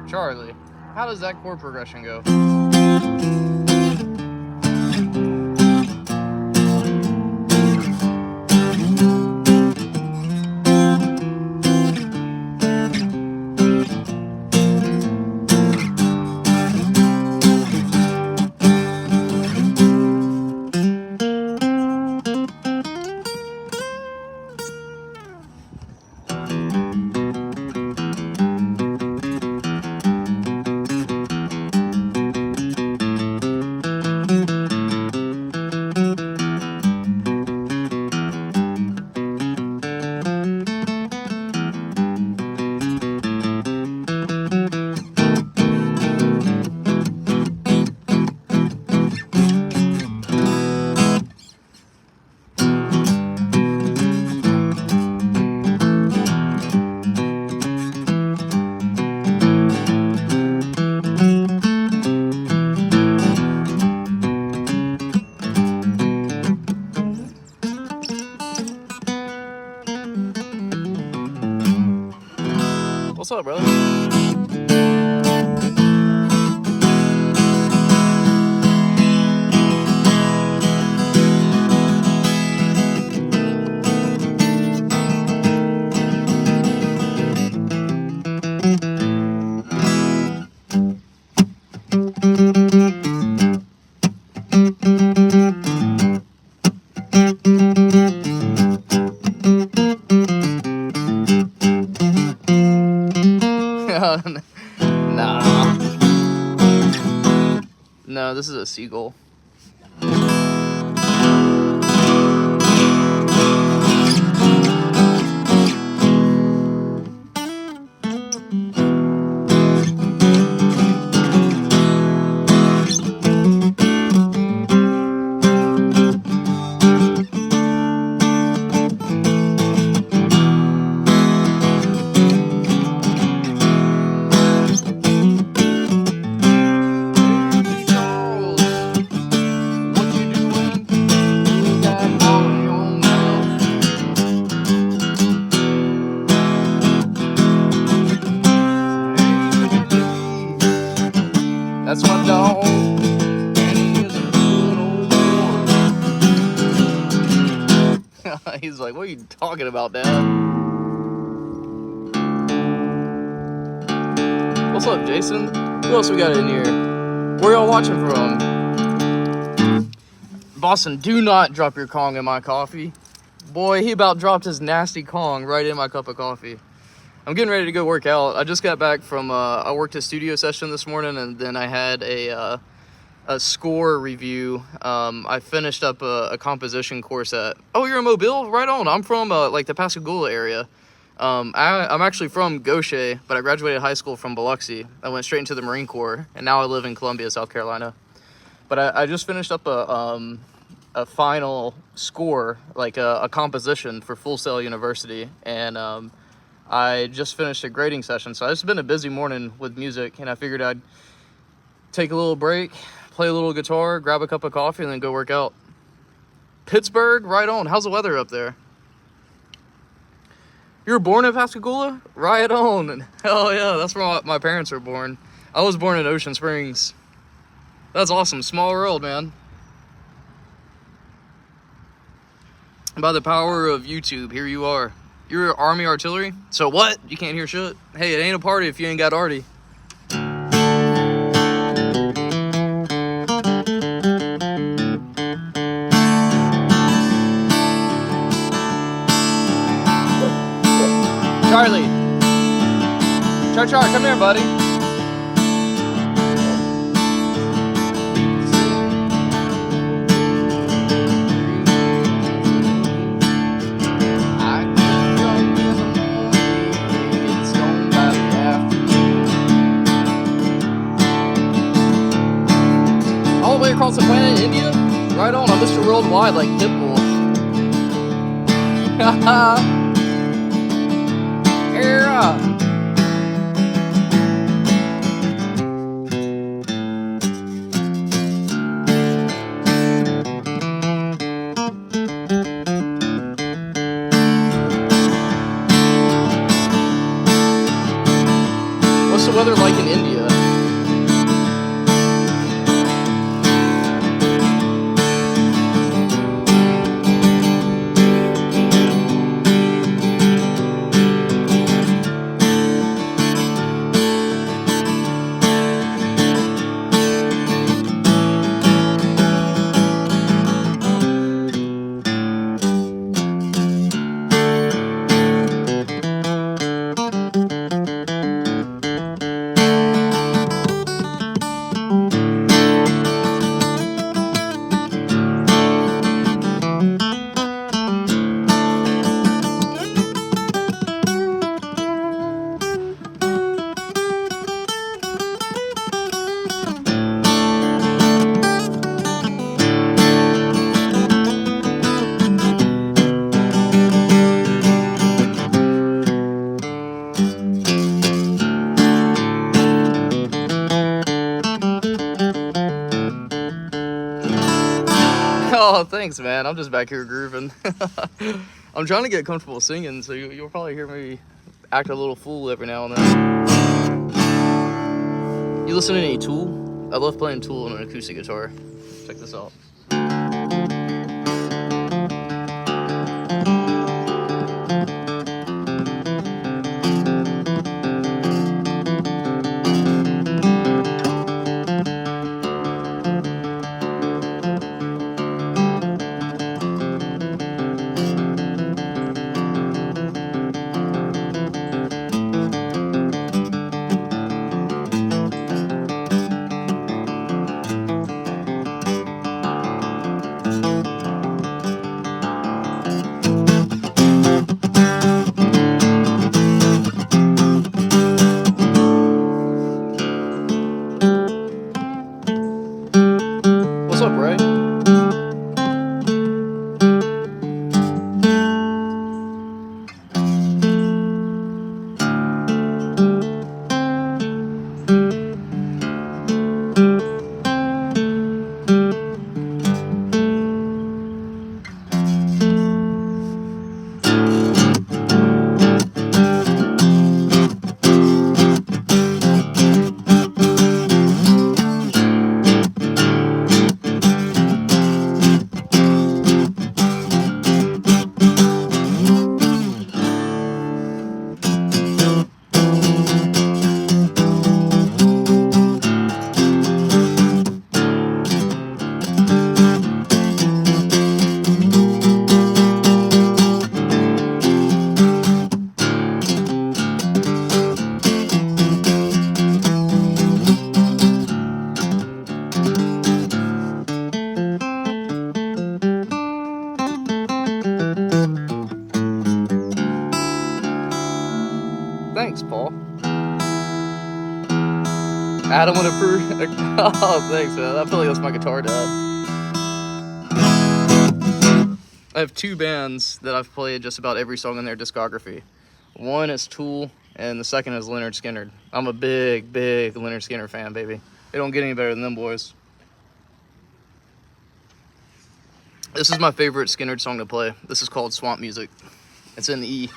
Charlie, how does that chord progression go? What's up, brother? Nah. No, this is a seagull. That's my dog, and he is a good old boy. He's like, what are you talking about, Dad? What's up, Jason? Who else we got in here? Where y'all watching from? Boston, do not drop your Kong in my coffee. Boy, he about dropped his nasty Kong right in my cup of coffee. I'm getting ready to go work out. I just got back from, I worked a studio session this morning, and then I had a score review. I finished up a composition course at, oh, you're in Mobile? Right on. I'm from like the Pascagoula area. I'm actually from Gaucher, but I graduated high school from Biloxi. I went straight into the Marine Corps, and now I live in Columbia, South Carolina. But I just finished up a final score, like a composition for Full Sail University, and I just finished a grading session, so it's been a busy morning with music, and I figured I'd take a little break, play a little guitar, grab a cup of coffee, and then go work out. Pittsburgh, right on. How's the weather up there? You were born in Pascagoula? Right on. Hell yeah, that's where my parents were born. I was born in Ocean Springs. That's awesome. Small world, man. By the power of YouTube, here you are. You're Army artillery? So what? You can't hear shit? Hey, it ain't a party if you ain't got arty. Charlie. Char, come here, buddy. All the way across the planet, India? Right on, I'm Mr. Worldwide like Pitbull. Haha. Yeah. What's the weather like in India? Oh, thanks, man. I'm just back here grooving. I'm trying to get comfortable singing, so you'll probably hear me act a little fool every now and then. You listen to any Tool? I love playing Tool on an acoustic guitar. Check this out. What's up, Ray? Thanks, Paul. Adam would approve. Oh, thanks, man. I feel like that's my guitar dad. I have two bands that I've played just about every song in their discography. One is Tool, and the second is Lynyrd Skynyrd. I'm a big, big Lynyrd Skynyrd fan, baby. It don't get any better than them boys. This is my favorite Skynyrd song to play. This is called Swamp Music. It's in E.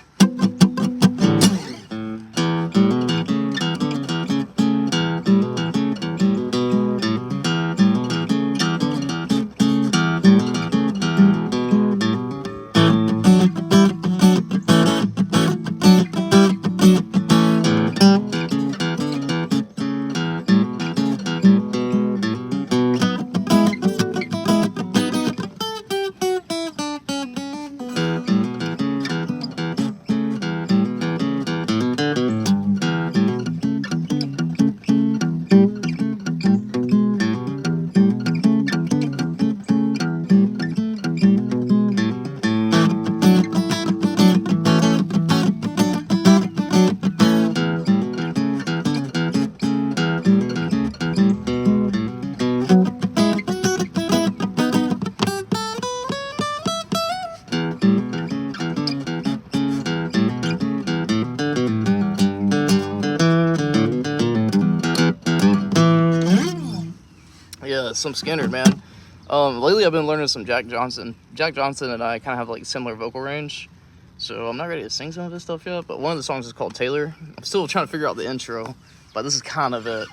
some Skinner, man. Lately I've been learning some Jack Johnson. Jack Johnson and I kind of have like similar vocal range, so I'm not ready to sing some of his stuff yet. But one of the songs is called Taylor. I'm still trying to figure out the intro, but this is kind of it.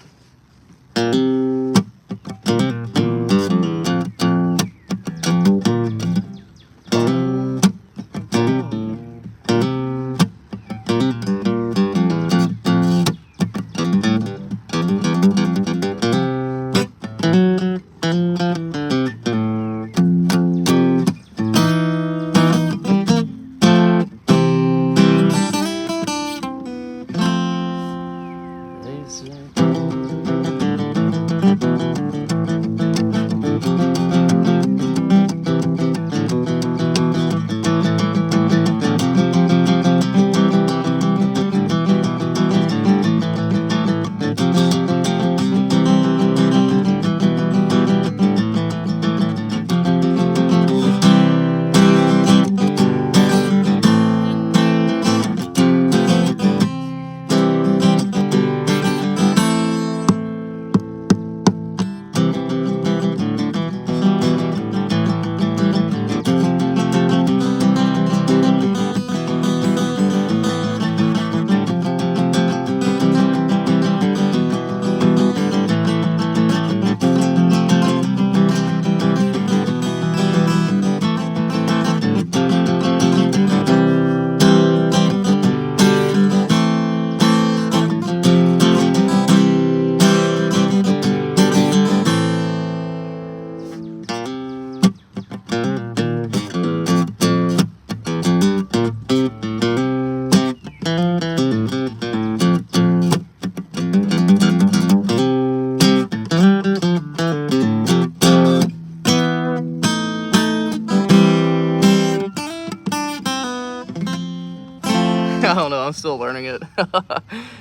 I don't know, I'm still learning it.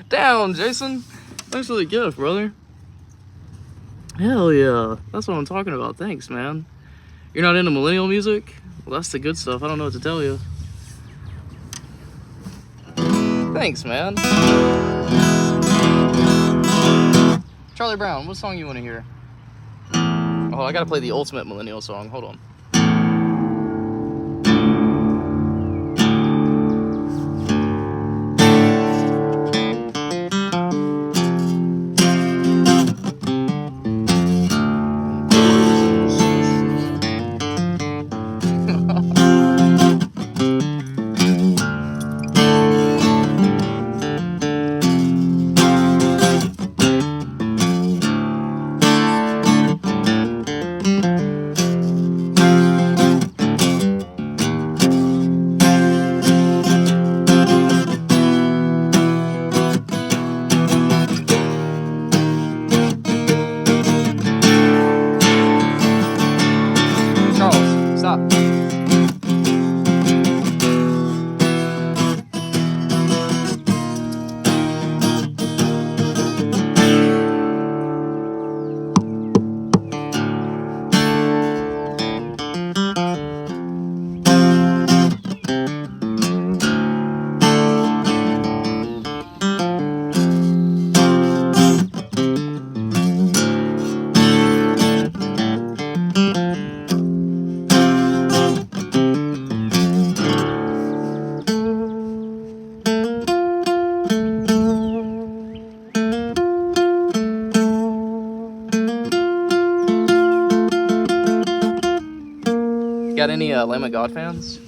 Down, Jason. Thanks for the gift, brother. Hell yeah. That's what I'm talking about. Thanks, man. You're not into millennial music? Well, that's the good stuff. I don't know what to tell you. Thanks, man. Charlie Brown, what song you want to hear? Oh, I gotta play the ultimate millennial song. Hold on. Got any Lamb of God fans?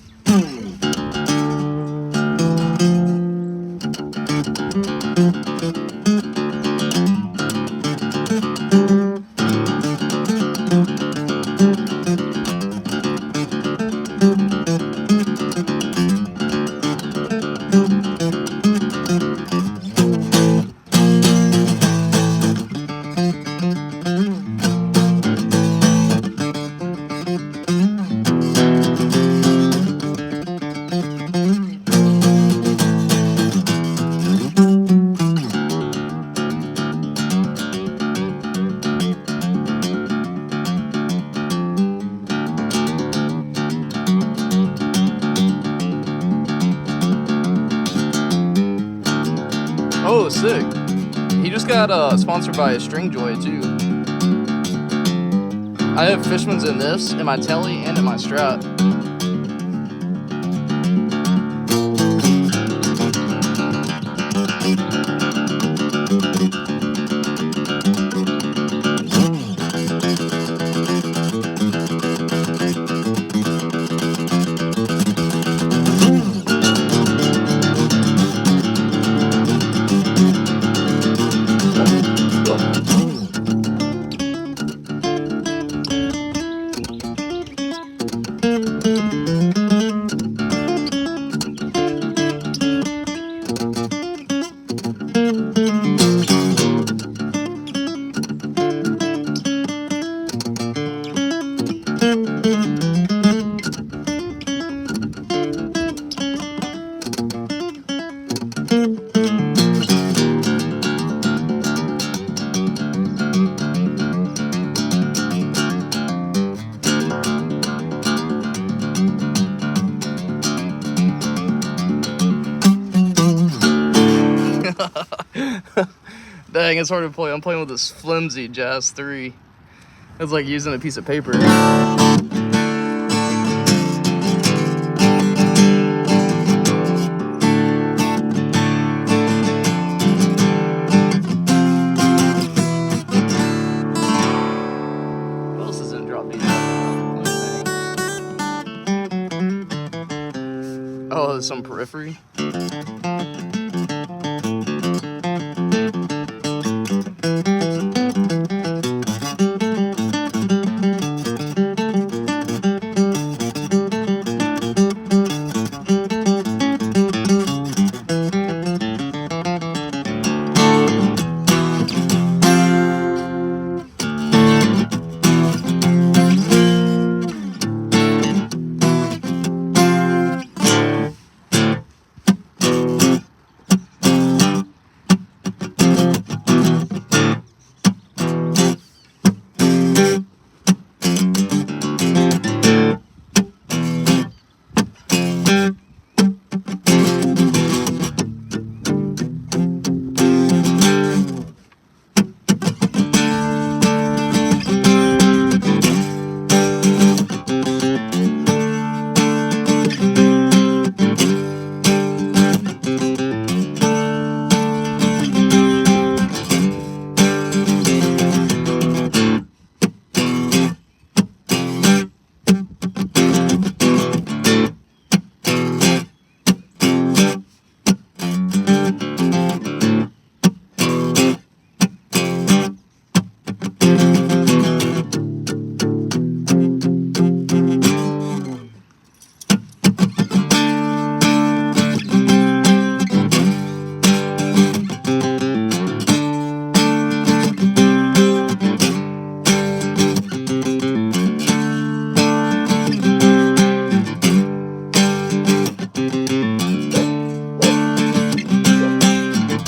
Oh, sick. He just got sponsored by String Joy, too. I have Fishman's in this, in my telly, and in my strap. Dang, it's hard to play. I'm playing with this flimsy Jazz 3. It's like using a piece of paper. What else is in drop beat? Oh, there's some periphery.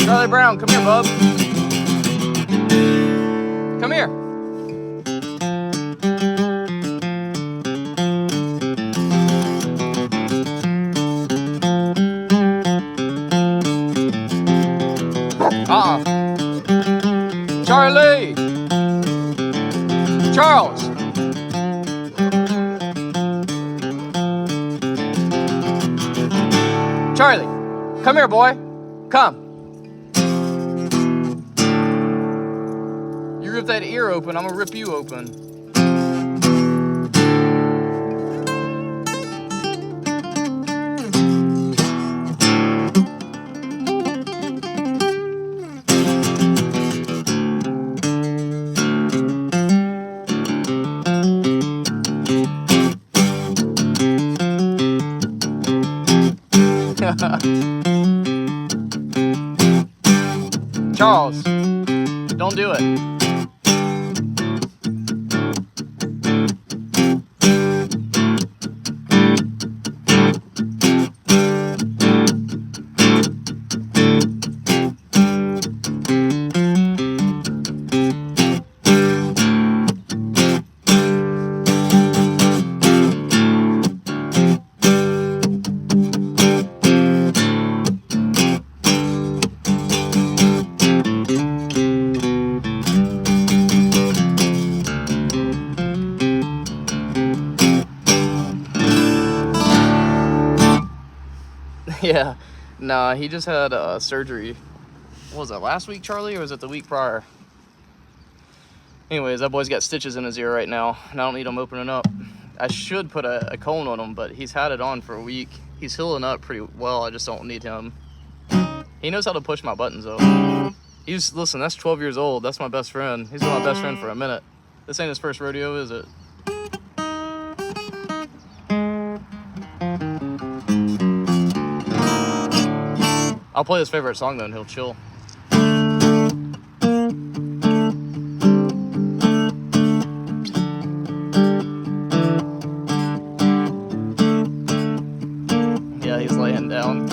Charlie Brown, come here, bub. Come here. Charlie! Charles! Charlie, come here, boy. Come. You rip that ear open, I'm gonna rip you open. Charles, don't do it. Yeah. Nah, he just had surgery. What was that, last week, Charlie, or was it the week prior? Anyways, that boy's got stitches in his ear right now, and I don't need him opening up. I should put a cone on him, but he's had it on for a week. He's healing up pretty well. I just don't need him. He knows how to push my buttons, though. Listen, that's 12 years old. That's my best friend. He's been my best friend for a minute. This ain't his first rodeo, is it? I'll play his favorite song, though, and he'll chill. Yeah, he's laying down.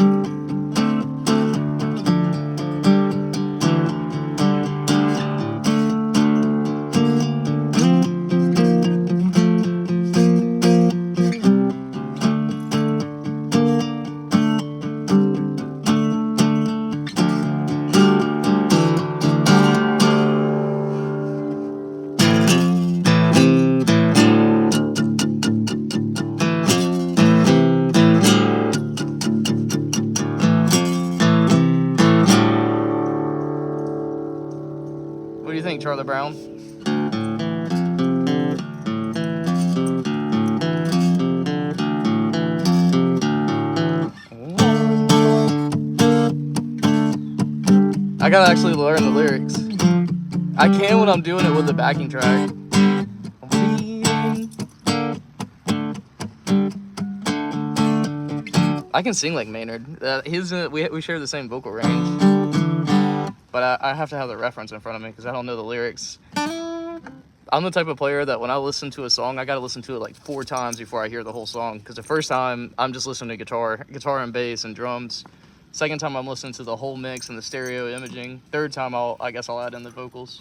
What do you think, Charlie Brown? I gotta actually learn the lyrics. I can when I'm doing it with the backing track. I can sing like Maynard. We share the same vocal range, but I have to have the reference in front of me because I don't know the lyrics. I'm the type of player that when I listen to a song, I gotta listen to it like 4 times before I hear the whole song. Because the first time I'm just listening to guitar and bass and drums. Second time I'm listening to the whole mix and the stereo imaging. Third time I guess I'll add in the vocals.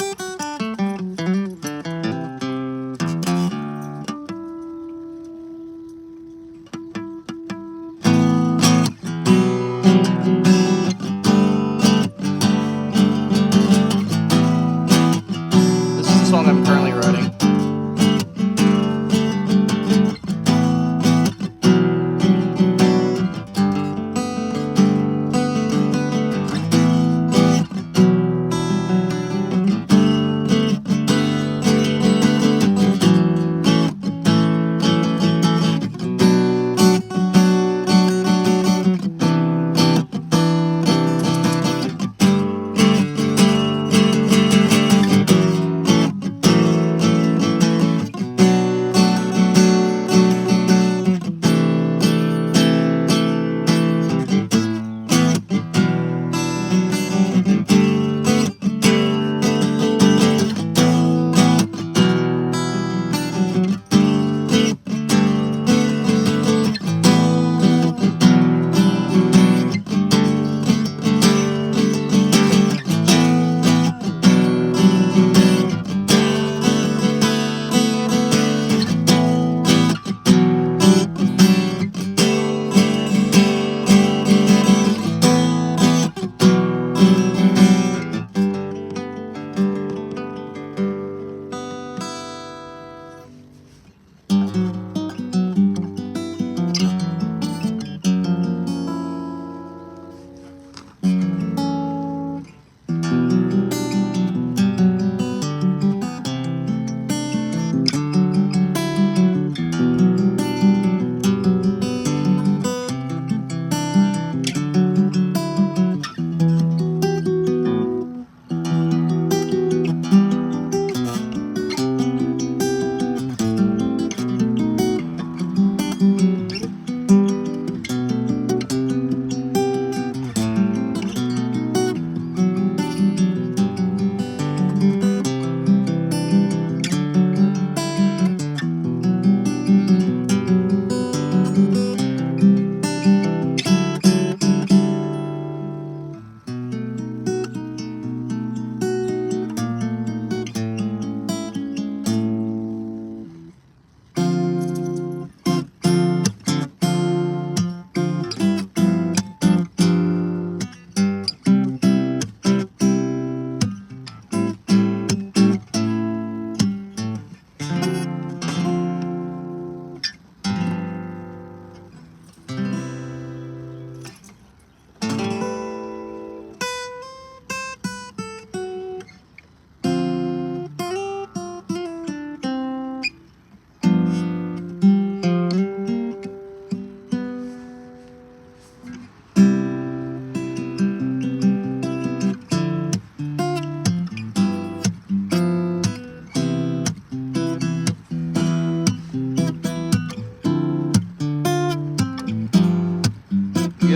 This is the song I'm currently writing.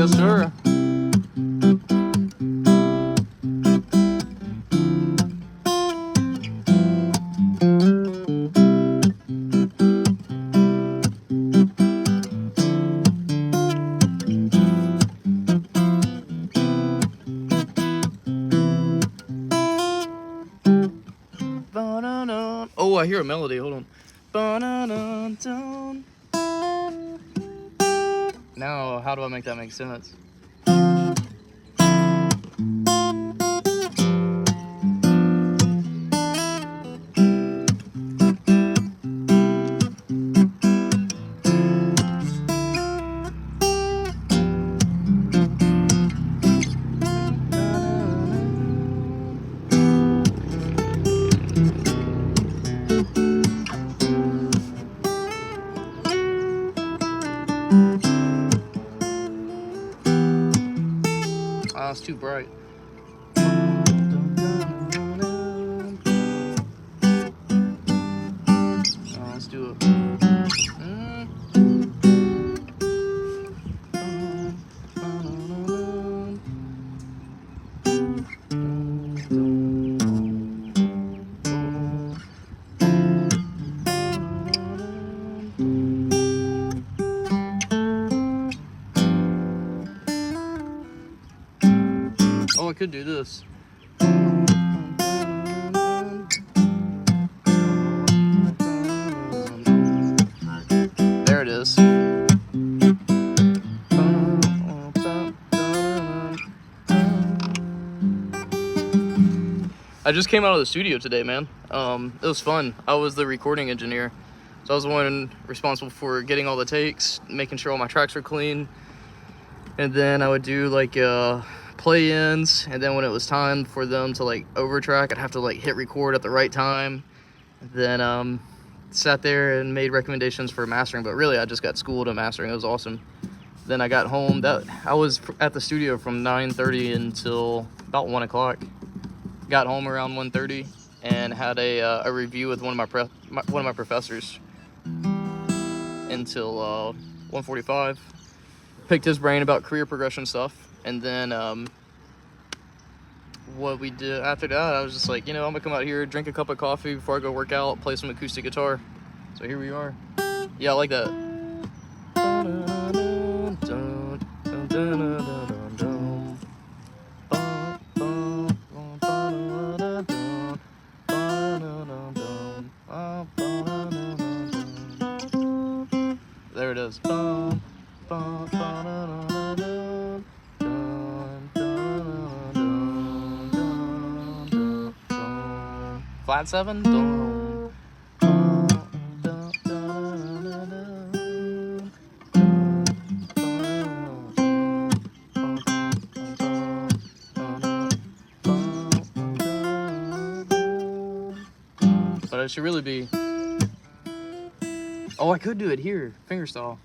Yes, sir. Oh, I hear a melody. Hold on. Now, how do I make that make sense? Ah, it's too bright. Let's do it. Oh, I could do this. There it is. I just came out of the studio today, man. It was fun. I was the recording engineer. So I was the one responsible for getting all the takes, making sure all my tracks were clean. And then I would do like play-ins, and then when it was time for them to like overtrack, I'd have to like hit record at the right time. Then sat there and made recommendations for mastering, but really I just got schooled in mastering. It was awesome. Then I got home. I was at the studio from 9:30 until about 1 o'clock. Got home around 1:30 and had a review with one of my professors until 1:45. Picked his brain about career progression stuff, and then what we did after that, I was just like, I'm gonna come out here, drink a cup of coffee before I go work out, play some acoustic guitar. So here we are. Yeah, I like that. There it is. Flat 7. But it should really be. Oh, I could do it here, fingerstyle.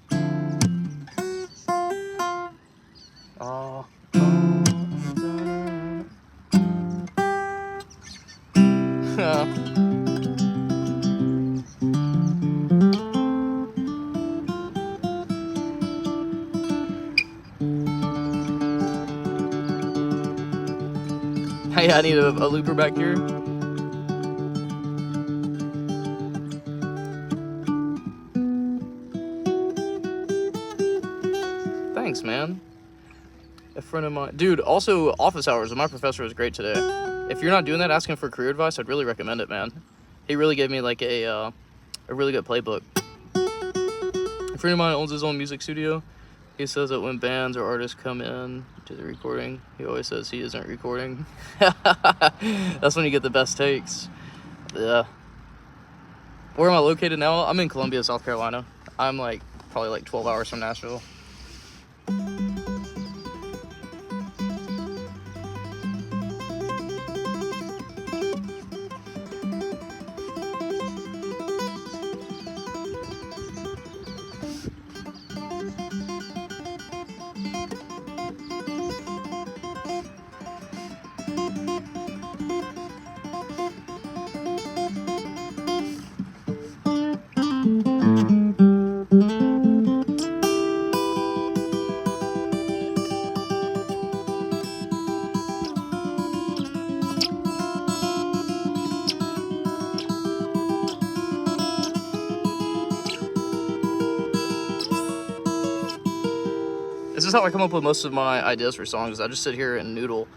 Oh. Hey, I need a looper back here. Thanks, man. A friend of mine, dude. Also, office hours. My professor was great today. If you're not doing that, asking for career advice, I'd really recommend it, man. He really gave me like a really good playbook. A friend of mine owns his own music studio. He says that when bands or artists come in to the recording, he always says he isn't recording. That's when you get the best takes. Yeah. Where am I located now? I'm in Columbia, South Carolina. I'm like probably like 12 hours from Nashville. is how I come up with most of my ideas for songs. I just sit here and noodle,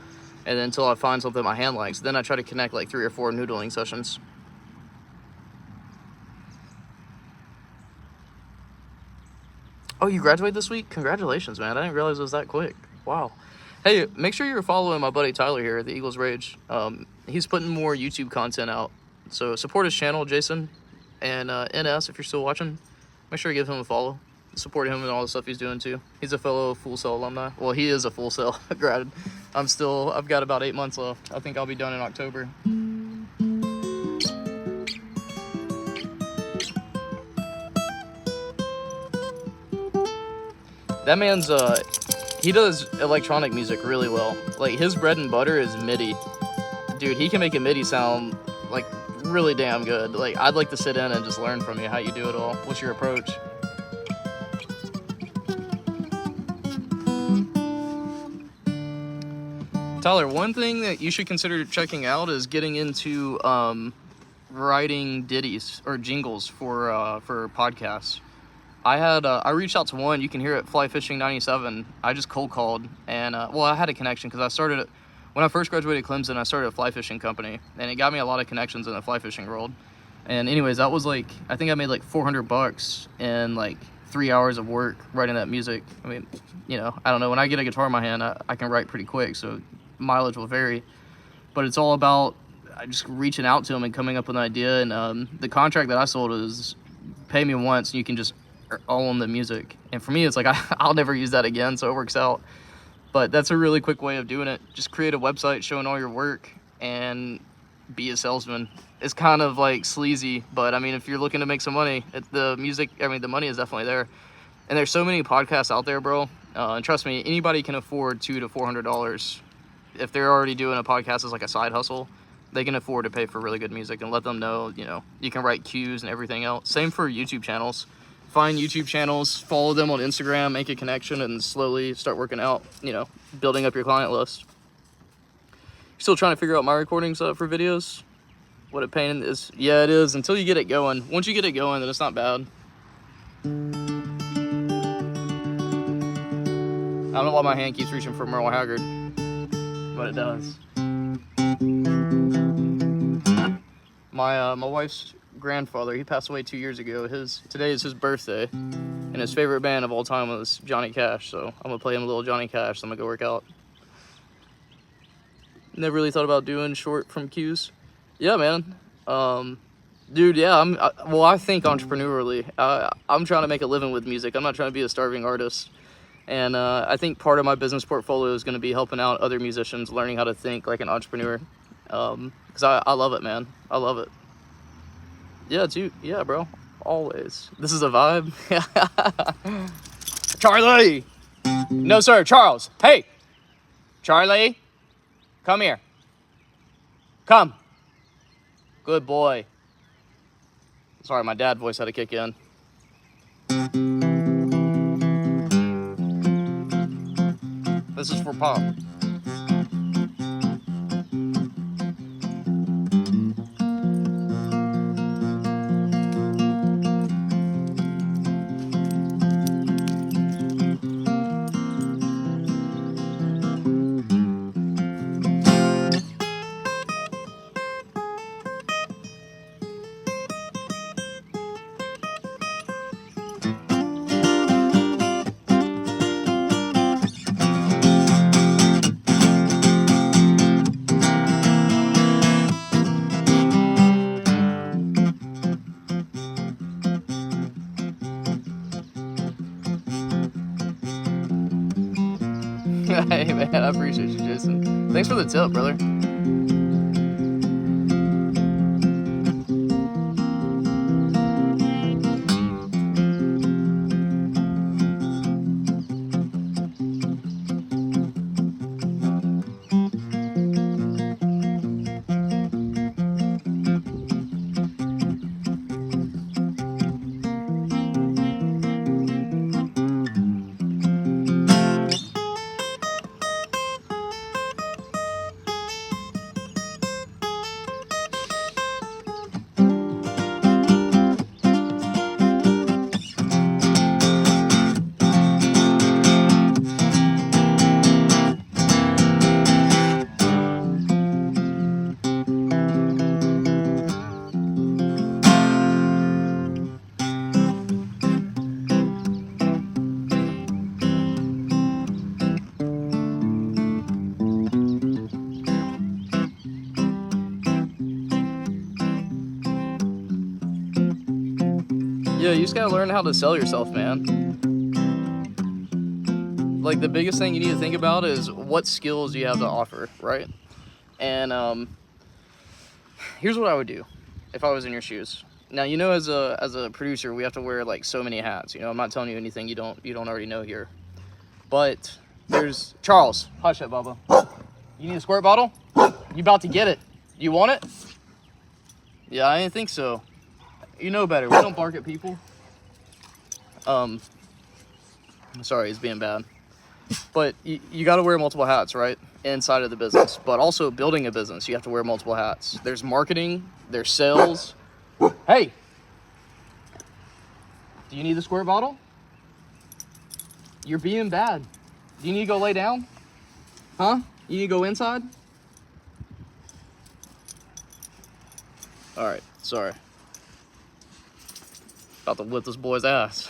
and then until I find something my hand likes, then I try to connect like 3 or 4 noodling sessions. Oh, you graduated this week? Congratulations, man. I didn't realize it was that quick. Wow. Hey, make sure you're following my buddy Tyler here at the Eagles Rage. He's putting more YouTube content out. So support his channel, Jason. And NS, if you're still watching, make sure you give him a follow. Support him and all the stuff he's doing too. He's a fellow Full Sail alumni. Well, he is a Full Sail grad. I've got about 8 months left. I think I'll be done in October. That man's, he does electronic music really well. Like, his bread and butter is MIDI. Dude, he can make a MIDI sound, like, really damn good. Like, I'd like to sit in and just learn from you how you do it all. What's your approach? Tyler, one thing that you should consider checking out is getting into writing ditties or jingles for podcasts. I reached out to one. You can hear it, Fly Fishing 97. I just cold called, and well, I had a connection because I started when I first graduated Clemson. I started a fly fishing company, and it got me a lot of connections in the fly fishing world. And anyways, that was like, I think I made like $400 in like 3 hours of work writing that music. I mean, you know, I don't know. When I get a guitar in my hand, I can write pretty quick, so mileage will vary. But it's all about just reaching out to them and coming up with an idea. And the contract that I sold is pay me once, and you can just own the music. And for me, it's like I'll never use that again, so it works out. But that's a really quick way of doing it. Just create a website showing all your work and be a salesman. It's kind of like sleazy, but I mean, if you're looking to make some money, the money is definitely there. And there's so many podcasts out there, bro. And trust me, anybody can afford $200 to $400. If they're already doing a podcast as like a side hustle, they can afford to pay for really good music and let them know, you know, you can write cues and everything else. Same for YouTube channels. Find YouTube channels, follow them on Instagram, make a connection, and slowly start working out, you know, building up your client list. Still trying to figure out my recordings for videos? What a pain is. Yeah, it is, until you get it going. Once you get it going, then it's not bad. I don't know why my hand keeps reaching for Merle Haggard, but it does. My wife's grandfather, he passed away 2 years ago. Today is his birthday, and his favorite band of all time was Johnny Cash, so I'm gonna play him a little Johnny Cash, so I'm gonna go work out. Never really thought about doing short from cues. Yeah, man. Dude, yeah, I think entrepreneurially. I'm trying to make a living with music. I'm not trying to be a starving artist. And I think part of my business portfolio is going to be helping out other musicians, learning how to think like an entrepreneur. Because I love it, man. I love it. Yeah, dude. Yeah, bro. Always. This is a vibe. Charlie! No, sir. Charles. Hey! Charlie! Come here. Come. Good boy. Sorry, my dad voice had to kick in. This is for Pop. Hey, man, I appreciate you, Jason. Thanks for the tip, brother. Yeah, you just gotta learn how to sell yourself, man. Like, the biggest thing you need to think about is what skills you have to offer, right? And here's what I would do if I was in your shoes. Now, you know, as a producer, we have to wear like so many hats. You know, I'm not telling you anything you don't already know here. But there's Charles. Hush it, Bubba. You need a squirt bottle? You about to get it? You want it? Yeah, I didn't think so. You know better. We don't bark at people. Sorry, he's being bad. But you got to wear multiple hats, right? Inside of the business, but also building a business, you have to wear multiple hats. There's marketing, there's sales. Hey, do you need the squirt bottle? You're being bad. Do you need to go lay down? Huh? You need to go inside? All right, sorry. About to whip this boy's ass.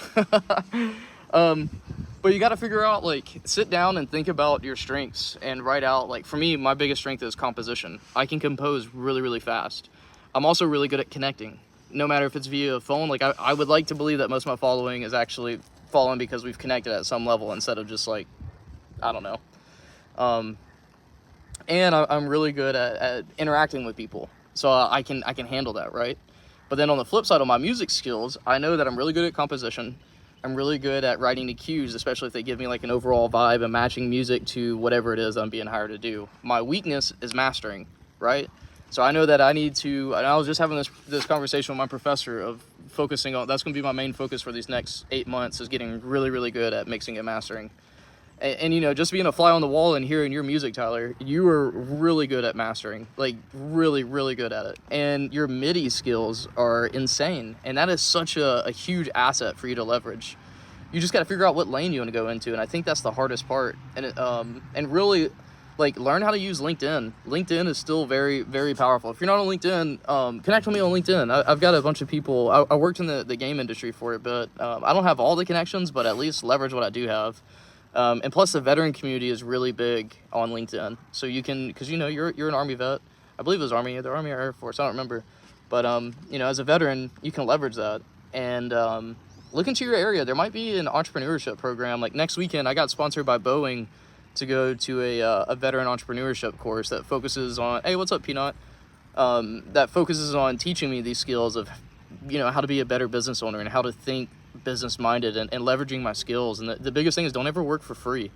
But you got to figure out, like, sit down and think about your strengths and write out, like, for me, my biggest strength is composition. I can compose really, really fast. I'm also really good at connecting, no matter if it's via phone. Like, I would like to believe that most of my following is actually following because we've connected at some level instead of just, like, I don't know. And I'm really good at interacting with people. So I can handle that, right? But then on the flip side of my music skills, I know that I'm really good at composition. I'm really good at writing the cues, especially if they give me like an overall vibe and matching music to whatever it is I'm being hired to do. My weakness is mastering, right? So I know that I need to, and I was just having this conversation with my professor of focusing on, that's going to be my main focus for these next 8 months, is getting really, really good at mixing and mastering. And you know, just being a fly on the wall and hearing your music, Tyler, you are really good at mastering, like really, really good at it. And your MIDI skills are insane. And that is such a huge asset for you to leverage. You just got to figure out what lane you want to go into. And I think that's the hardest part. And really, like, learn how to use LinkedIn. LinkedIn is still very, very powerful. If you're not on LinkedIn, connect with me on LinkedIn. I've got a bunch of people. I worked in the game industry for it, but I don't have all the connections, but at least leverage what I do have. And plus the veteran community is really big on LinkedIn. So you can, because you know, you're an Army vet. I believe it was Army, either Army or Air Force, I don't remember. But, you know, as a veteran, you can leverage that. And look into your area. There might be an entrepreneurship program. Like next weekend, I got sponsored by Boeing to go to a veteran entrepreneurship course that focuses on, hey, what's up, Peanut? That focuses on teaching me these skills of, you know, how to be a better business owner and how to think business minded and leveraging my skills. And the biggest thing is don't ever work for free.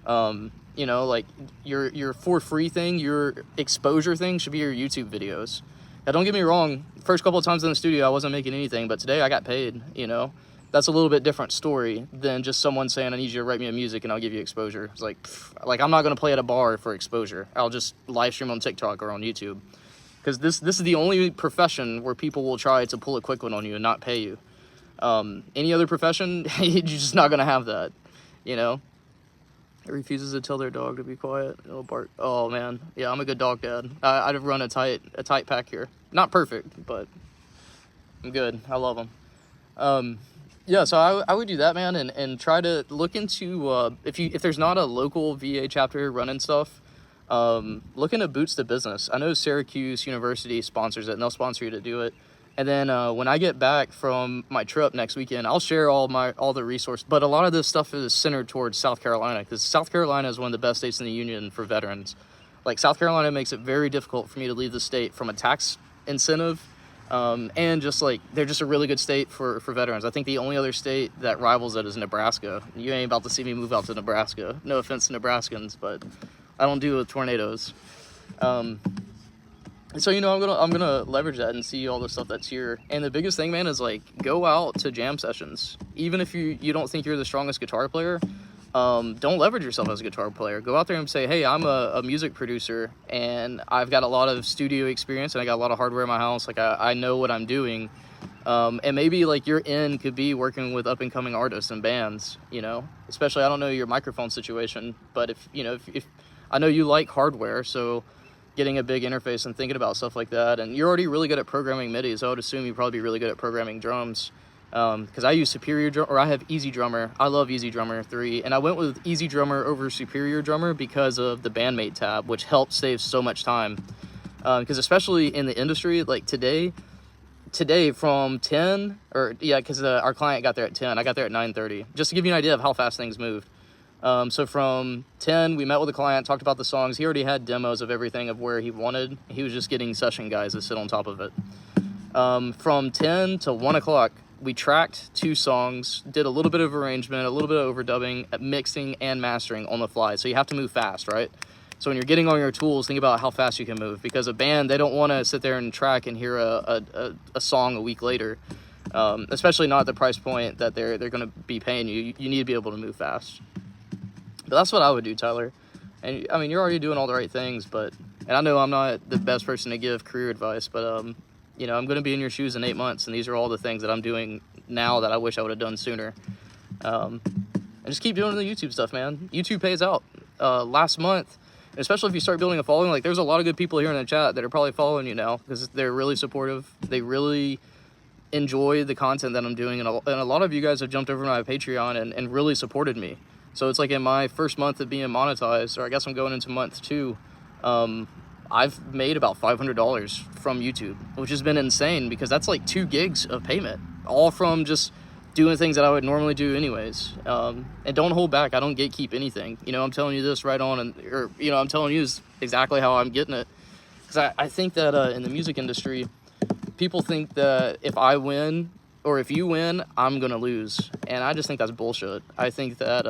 You know, like your for free thing, your exposure thing should be your YouTube videos. Now don't get me wrong, first couple of times in the studio I wasn't making anything, but today I got paid. You know, that's a little bit different story than just someone saying, I need you to write me a music and I'll give you exposure. It's like I'm not going to play at a bar for exposure. I'll just live stream on TikTok or on YouTube, because this is the only profession where people will try to pull a quick one on you and not pay you. Any other profession, you're just not going to have that, you know? It refuses to tell their dog to be quiet. It'll bark. Oh, man. Yeah, I'm a good dog dad. I'd have run a tight pack here. Not perfect, but I'm good. I love them. Yeah, so I would do that, man, and try to look into, if there's not a local VA chapter running stuff, look into Boots to Business. I know Syracuse University sponsors it, and they'll sponsor you to do it. And then when I get back from my trip next weekend, I'll share all the resources. But a lot of this stuff is centered towards South Carolina, because South Carolina is one of the best states in the union for veterans. Like, South Carolina makes it very difficult for me to leave the state from a tax incentive, and just like they're just a really good state for veterans. I think the only other state that rivals it is Nebraska. You ain't about to see me move out to Nebraska. No offense to Nebraskans, but I don't deal with tornadoes. So, you know, I'm gonna leverage that and see all the stuff that's here. And the biggest thing, man, is like, go out to jam sessions. Even if you don't think you're the strongest guitar player, don't leverage yourself as a guitar player. Go out there and say, hey, I'm a music producer and I've got a lot of studio experience and I got a lot of hardware in my house. Like, I know what I'm doing. And maybe like your end could be working with up and coming artists and bands, you know, especially, I don't know your microphone situation, but if I know you like hardware, so getting a big interface and thinking about stuff like that. And you're already really good at programming MIDI, so I would assume you'd probably be really good at programming drums. Because I use I have Easy Drummer. I love Easy Drummer 3, and I went with Easy Drummer over Superior Drummer because of the bandmate tab, which helps save so much time. Because especially in the industry, like today, today from 10, or yeah, because our client got there at 10. I got there at 9:30, just to give you an idea of how fast things moved. So from 10, we met with the client, talked about the songs. He already had demos of everything of where he wanted. He was just getting session guys to sit on top of it. From 10 to 1 o'clock, we tracked 2 songs, did a little bit of arrangement, a little bit of overdubbing, mixing, and mastering on the fly. So you have to move fast, right? So when you're getting on your tools, think about how fast you can move, because a band, they don't want to sit there and track and hear a song a week later, especially not at the price point that they're going to be paying you. You need to be able to move fast. But that's what I would do, Tyler. And I mean, you're already doing all the right things, and I know I'm not the best person to give career advice, but you know, I'm going to be in your shoes in 8 months, and these are all the things that I'm doing now that I wish I would have done sooner. And just keep doing the YouTube stuff, man. YouTube pays out. Last month, especially if you start building a following, like there's a lot of good people here in the chat that are probably following you now because they're really supportive. They really enjoy the content that I'm doing, and a lot of you guys have jumped over to my Patreon and really supported me. So it's like in my first month of being monetized, or I guess I'm going into month 2, I've made about $500 from YouTube, which has been insane because that's like 2 gigs of payment, all from just doing things that I would normally do anyways. And don't hold back. I don't gatekeep anything. You know, I'm telling you this right on, or you know, I'm telling you is exactly how I'm getting it. Because I think that in the music industry, people think that if I win or if you win, I'm gonna lose, and I just think that's bullshit. I think that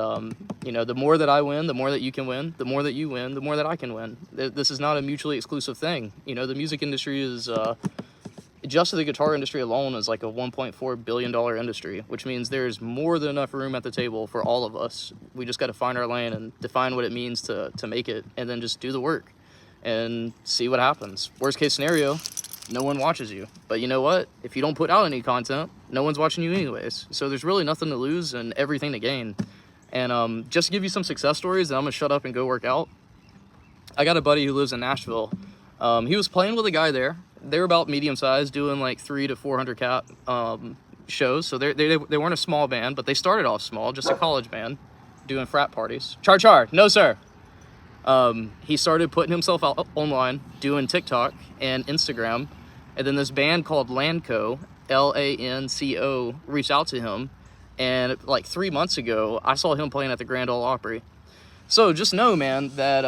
you know, the more that I win, the more that you can win. The more that you win, the more that I can win. This is not a mutually exclusive thing. You know, the music industry is just the guitar industry alone is like a $1.4 billion industry, which means there's more than enough room at the table for all of us. We just got to find our lane and define what it means to make it, and then just do the work and see what happens. Worst case scenario, no one watches you. But you know what? If you don't put out any content, no one's watching you anyways. So there's really nothing to lose and everything to gain. And just to give you some success stories, and I'm going to shut up and go work out. I got a buddy who lives in Nashville. He was playing with a guy there. They were about medium sized, doing like 300 to 400 cap shows. So they weren't a small band, but they started off small, just a college band, doing frat parties. Char, no sir. He started putting himself out online, doing TikTok and Instagram, and then this band called Lanco, Lanco, reached out to him, and like 3 months ago, I saw him playing at the Grand Ole Opry. So just know, man, that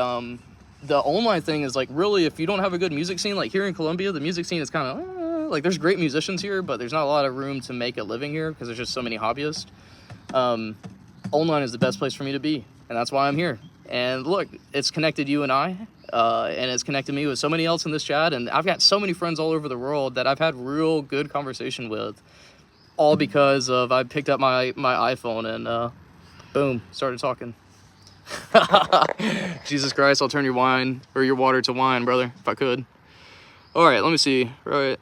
the online thing is like, really, if you don't have a good music scene, like here in Columbia, the music scene is kind of like, there's great musicians here, but there's not a lot of room to make a living here because there's just so many hobbyists. Online is the best place for me to be, and that's why I'm here. And look, it's connected you and I, and it's connected me with so many else in this chat, and I've got so many friends all over the world that I've had real good conversation with, all because of I picked up my iPhone and boom, started talking. Jesus Christ, I'll turn your wine or your water to wine, brother, if I could. All right, let me see. Right.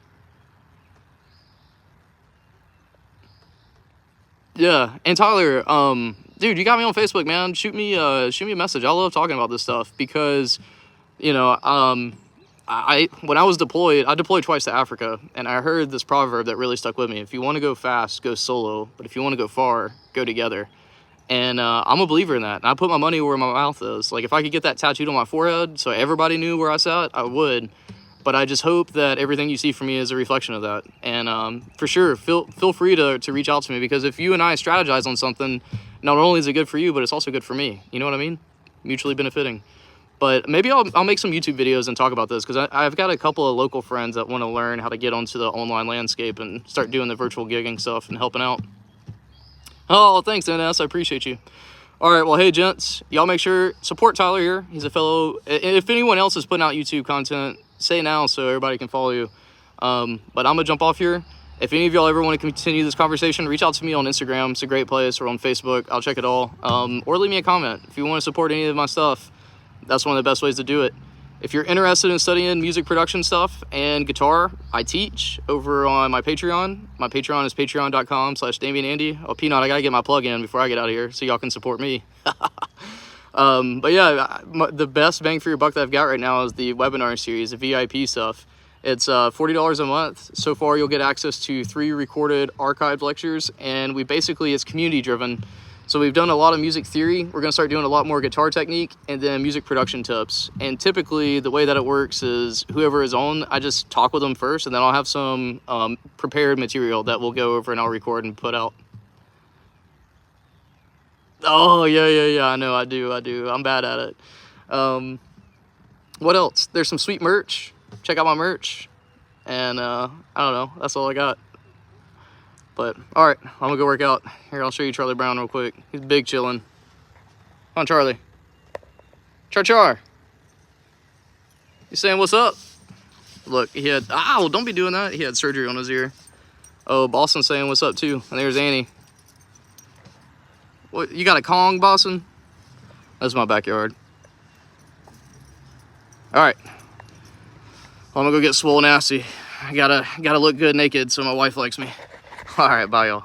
Yeah, and Tyler, dude, you got me on Facebook, man. Shoot me a message. I love talking about this stuff because, you know, when I was deployed, I deployed twice to Africa, and I heard this proverb that really stuck with me. If you want to go fast, go solo, but if you want to go far, go together. And I'm a believer in that. And I put my money where my mouth is. Like, if I could get that tattooed on my forehead so everybody knew where I sat, I would. But I just hope that everything you see from me is a reflection of that. And for sure, feel free to reach out to me, because if you and I strategize on something, not only is it good for you, but it's also good for me. You know what I mean? Mutually benefiting. But maybe I'll make some YouTube videos and talk about this, because I've got a couple of local friends that want to learn how to get onto the online landscape and start doing the virtual gigging stuff and helping out. Oh, thanks, NS. I appreciate you. All right, well, hey, gents, y'all make sure support Tyler here. He's a fellow. If anyone else is putting out YouTube content, say now so everybody can follow you. But I'm gonna jump off here. If any of y'all ever want to continue this conversation, reach out to me on Instagram. It's a great place, or on Facebook. I'll check it all. Or leave me a comment if you want to support any of my stuff. That's one of the best ways to do it. If you're interested in studying music production stuff and guitar, I teach over on my Patreon. My Patreon is patreon.com/DamianAndy. Oh, Peanut, I gotta get my plug in before I get out of here so y'all can support me. But yeah, the best bang for your buck that I've got right now is the webinar series, the VIP stuff. It's $40 a month. So far, you'll get access to 3 recorded archived lectures, and it's community driven. So we've done a lot of music theory. We're gonna start doing a lot more guitar technique and then music production tips. And typically the way that it works is whoever is on, I just talk with them first, and then I'll have some prepared material that we'll go over and I'll record and put out. Oh, yeah, I know, I do. I'm bad at it. What else? There's some sweet merch. Check out my merch. And I don't know, that's all I got. But, alright, I'm gonna go work out. Here, I'll show you Charlie Brown real quick. He's big chillin'. Come on, Charlie. Char. You saying what's up? Look, he had, ow, don't be doing that. He had surgery on his ear. Oh, Boston's saying what's up too. And there's Annie. What, you got a Kong, Boston? That's my backyard. Alright. I'm gonna go get swole nasty. I gotta look good naked so my wife likes me. Alright, bye y'all.